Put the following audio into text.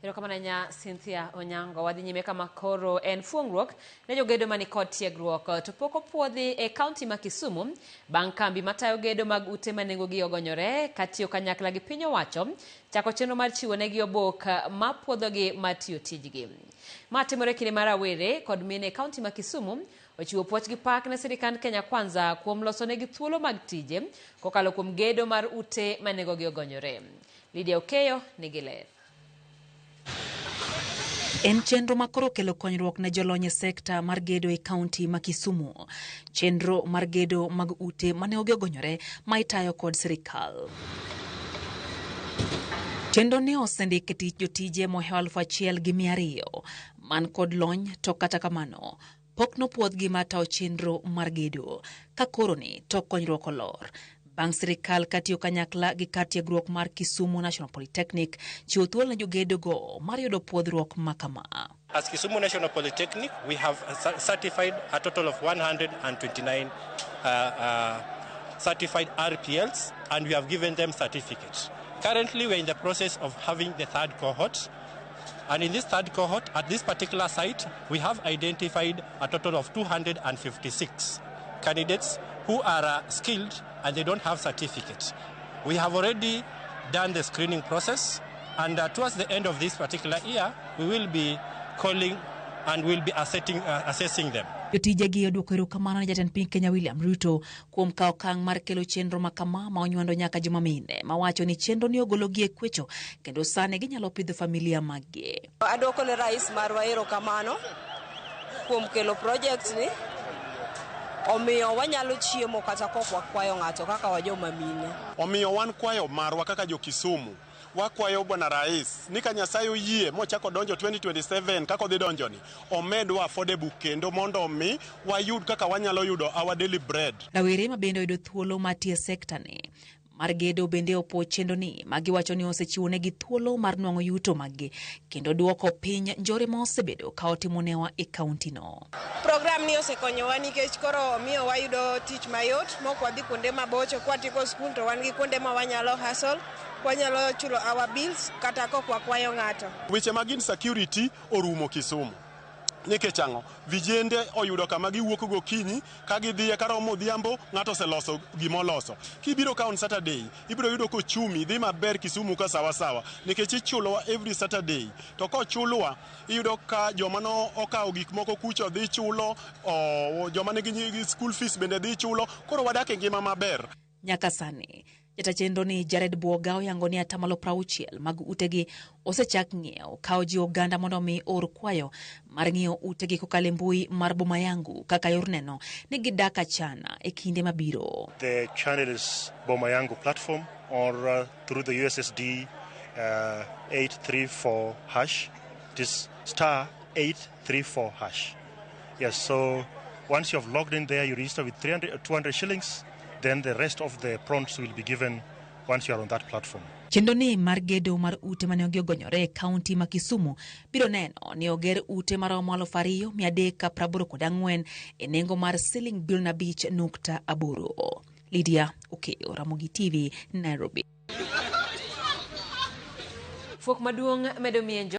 Erokamana Cynthia Onyango wadhi nyime kama koro en fuongruok ne jogedo mani kod tiegruok to pok opuodhi e kaunti ma Kisumu bang' kambi matayo gedo mag ute ma nengogi ogonyore katiyo kanyakla gi piny owacho chako chenro mar chiwo negi oboke ma puodhogi matiyo tijgi. Ma timore kinde mar Awere kod mine e kaunti ma Kisumu ochiwo puoch gi pak ne sirikand Kenya Kwanza kuom loso negi thuolo mag tije kokalo kuom gedo mar ute ma nengogi ogonyore. Lydia Okeyo nigi ler. En chenro makoro kelo konyruok ne jolony e sekta mar gedo e kaunti ma Kisumu. Chenro mar gedo mag ute mane ogonyore ma itayo kod sirikal. Chenro ni osendik e tich jotije mohew 1,200 man kod lony to kata kamano pok nopuodh gi matayo chenro mar gedo ka koro ni to konyruok olor. Bang' sirikal katiyo kanyakla gi kar tiegruok mar Kisumu National Polytechnic chiwo thuolo ne jogedo go mar yudo puodhruok makama. As Kisumu National Polytechnic, we have certified a total of 129 certified RPLs, and we have given them certificates. Currently, we're in the process of having the third cohort. And in this third cohort, at this particular site, we have identified a total of 256 candidates who are skilled and they don't have certificates. We have already done the screening process, and towards the end of this particular year, we will be calling and we'll be assessing them. Jotije gi oduoko erokamano ne jatend piny Kenya William Ruto kuom kawo okang' mar kelo chenro makama ma onywando nyaka joma mine mawacho ni chenro ni ogologi e kwecho kendo sane ginyalo pidho familia maggi. Aduoko ne rais marwa erokamano kuom kelo projects ni omiyo wanyalo chiemo kata kok wakwayo ng'ato kaka wajoma mine. Omiyo wan kwayo marwa kaka jo Kisumu wakwayo bwana rais ni ka Nyasaye oyie mochako donjo 2027 kaka odhi donjo ni omedwa affordable kendo mondo mi wayud kaka wanyalo yudo our daily bread. Rawere ma bende oyudo thuolo matie sekta ni mar gedo bende opo chenro ni magiwacho ni osechiwo negi thuolo mar nwang'o yuto maggi kendo duoko piny njore ma osebedo ka otimonewa e kaunti no. Program ni osekonyowa nikech koro omiyo wayudo tich mayot mok wadhi kuonde mabocho kwatiko skul to wan gi kuonde ma wanyalo hustle, wanyalo chulo our bills kata kok wakwayo ng'ato. Weche mag insecurity orumo Kisumu. Nikech ang'o vijende oyudo kama giwuok gokinyi ka gidhiye karomo odhiambo ng'ato oseloso gimoloso. Kibiro ka on Saturday ibiro yudo ko chumi dhi maber Kisumu ka sawa nikech ichulowa every Saturday. To kochulwa iyudo ka joma no okawo gik moko kucho dhi chulo, joma nigi school fees bende dhi chulo, koro wadak e ngima maber. Nyaka sani jata chenro ni Jared Buoga oyango ni 60% mag utegi osechak ng'iewo kawo ji oganda mondo mi or kwayo mar ng'iewo utegi kokalo mbui mar Boma Yangu kaka yor neno ni gidak achana e kinde mabiro. The channel is Boma Yangu platform or through the USSD 834 hash. It is *834 hash. Yes, so once you have logged in there, you register with 200 shillings. Then the rest of the prompts will be given once you are on that platform. Chenro ni mar gedo mar ute mane ogonyore e kaunti ma Kisumu biro neno ni oger ute maromo 2,384 e nengo mar $5.8. Lydia Okeyo, Ramogi TV, Nairobi. Fuok maduong' medo mienjo